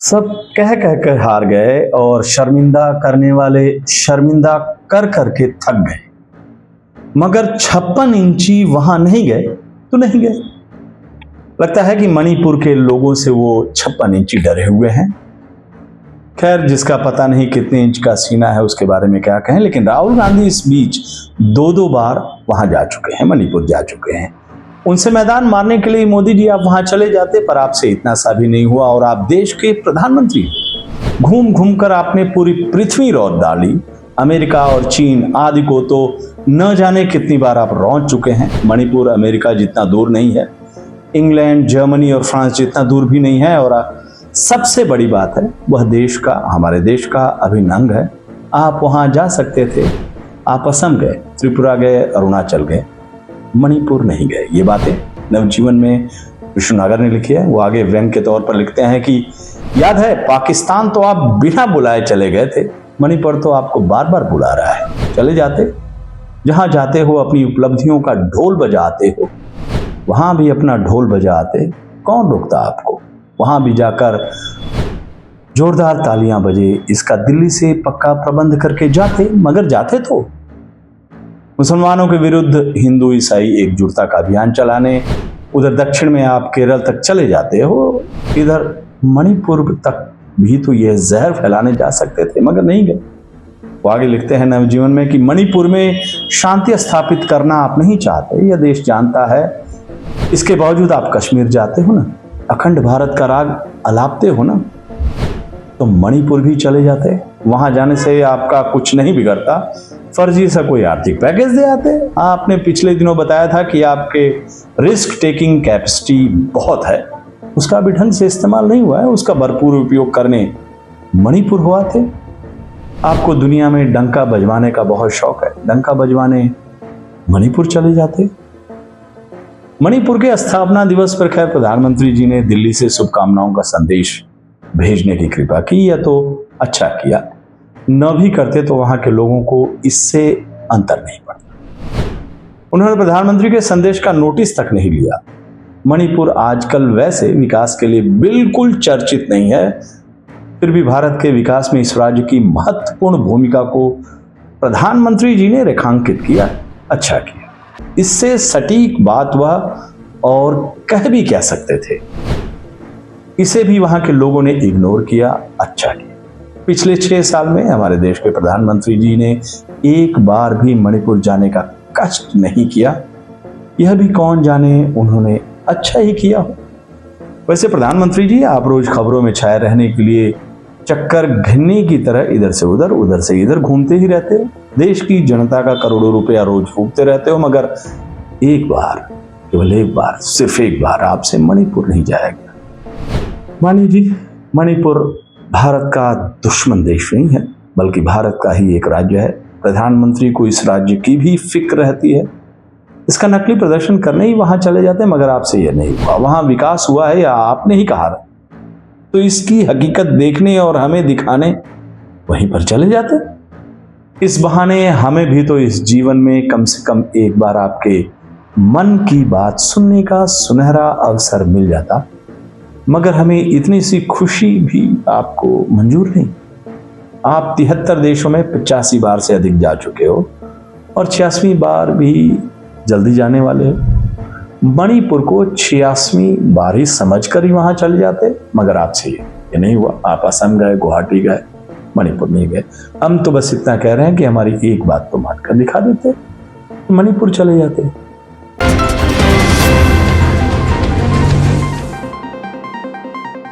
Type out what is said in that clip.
सब कह कह कर हार गए और शर्मिंदा करने वाले शर्मिंदा कर करके थक गए, मगर 56 इंची वहां नहीं गए तो नहीं गए। लगता है कि मणिपुर के लोगों से वो 56 इंची डरे हुए हैं। खैर, जिसका पता नहीं कितने इंच का सीना है उसके बारे में क्या कहें, लेकिन राहुल गांधी इस बीच दो बार वहां जा चुके हैं, मणिपुर जा चुके हैं। उनसे मैदान मारने के लिए मोदी जी आप वहां चले जाते, पर आपसे इतना सा भी नहीं हुआ और आप देश के प्रधानमंत्री घूम घूम कर आपने पूरी पृथ्वी रौंद डाली। अमेरिका और चीन आदि को तो न जाने कितनी बार आप रौंद चुके हैं। मणिपुर अमेरिका जितना दूर नहीं है, इंग्लैंड, जर्मनी और फ्रांस जितना दूर भी नहीं है, और सबसे बड़ी बात है वह देश का, हमारे देश का अभिन्न अंग है। आप वहां जा सकते थे, आप असम गए, त्रिपुरा गए, अरुणाचल गए, मणिपुर नहीं गए। ये बातें नवजीवन में विष्णु नागर ने लिखी है। वो आगे व्यंग के तौर पर लिखते हैं कि याद है, पाकिस्तान तो आप बिना बुलाए चले गए थे, मणिपुर तो आपको बार बार बुला रहा है। चले जाते, जहां जाते हो अपनी उपलब्धियों का ढोल बजाते हो, वहां भी अपना ढोल बजाते, कौन रोकता आपको? वहां भी जाकर जोरदार तालियां बजे, इसका दिल्ली से पक्का प्रबंध करके जाते, मगर जाते तो मुसलमानों के विरुद्ध हिंदू ईसाई एकजुटता का अभियान चलाने। उधर दक्षिण में आप केरल तक चले जाते हो, इधर मणिपुर तक भी तो यह जहर फैलाने जा सकते थे, मगर नहीं गए। वो आगे लिखते हैं नवजीवन में कि मणिपुर में शांति स्थापित करना आप नहीं चाहते, यह देश जानता है। इसके बावजूद आप कश्मीर जाते हो ना, अखंड भारत का राग अलापते हो ना, तो मणिपुर भी चले जाते। वहां जाने से आपका कुछ नहीं बिगड़ता, फर्जी सा कोई आर्थिक पैकेज दे आते। आपने पिछले दिनों बताया था कि आपके रिस्क टेकिंग कैपेसिटी बहुत है, उसका भी ढंग से इस्तेमाल नहीं हुआ है, उसका भरपूर उपयोग करने मणिपुर हुआ थे। आपको दुनिया में डंका बजवाने का बहुत शौक है, डंका बजवाने मणिपुर चले जाते। मणिपुर के स्थापना दिवस पर खैर प्रधानमंत्री जी ने दिल्ली से शुभकामनाओं का संदेश भेजने की कृपा की, या तो अच्छा किया। न भी करते तो वहां के लोगों को इससे अंतर नहीं पड़ता। उन्होंने प्रधानमंत्री के संदेश का नोटिस तक नहीं लिया। मणिपुर आजकल वैसे विकास के लिए बिल्कुल चर्चित नहीं है, फिर भी भारत के विकास में इस राज्य की महत्वपूर्ण भूमिका को प्रधानमंत्री जी ने रेखांकित किया, अच्छा किया। इससे सटीक बात वह और कह भी क्या सकते थे, इसे भी वहां के लोगों ने इग्नोर किया, अच्छा किया। पिछले 6 साल में हमारे देश के प्रधानमंत्री जी ने एक बार भी मणिपुर जाने का कष्ट नहीं किया, यह भी कौन जाने उन्होंने अच्छा ही किया हो। वैसे प्रधानमंत्री जी आप रोज खबरों में छाए रहने के लिए चक्कर घिन्नी की तरह इधर से इधर घूमते ही रहते हो, देश की जनता का करोड़ों रुपया रोज फूकते रहते हो, मगर एक बार, केवल एक बार, सिर्फ एक बार आपसे मणिपुर नहीं जाया गया। मानिए जी, मणिपुर भारत का दुश्मन देश नहीं है, बल्कि भारत का ही एक राज्य है। प्रधानमंत्री को इस राज्य की भी फिक्र रहती है। इसका नकली प्रदर्शन करने ही वहां चले जाते हैं, मगर आपसे यह नहीं हुआ। वहां विकास हुआ है या आपने ही कहा, तो इसकी हकीकत देखने और हमें दिखाने वहीं पर चले जाते। इस बहाने हमें भी तो इस जीवन में कम से कम एक बार आपके मन की बात सुनने का सुनहरा अवसर मिल जाता, मगर हमें इतनी सी खुशी भी आपको मंजूर नहीं। आप 73 देशों में 85 बार से अधिक जा चुके हो और 86वीं बार भी जल्दी जाने वाले हो। मणिपुर को 86वीं बार ही समझकर ही वहां चले जाते, मगर आपसे ये नहीं हुआ। आप असम गए, गुवाहाटी गए, मणिपुर नहीं गए। हम तो बस इतना कह रहे हैं कि हमारी एक बात तो मानकर दिखा देते, मणिपुर चले जाते।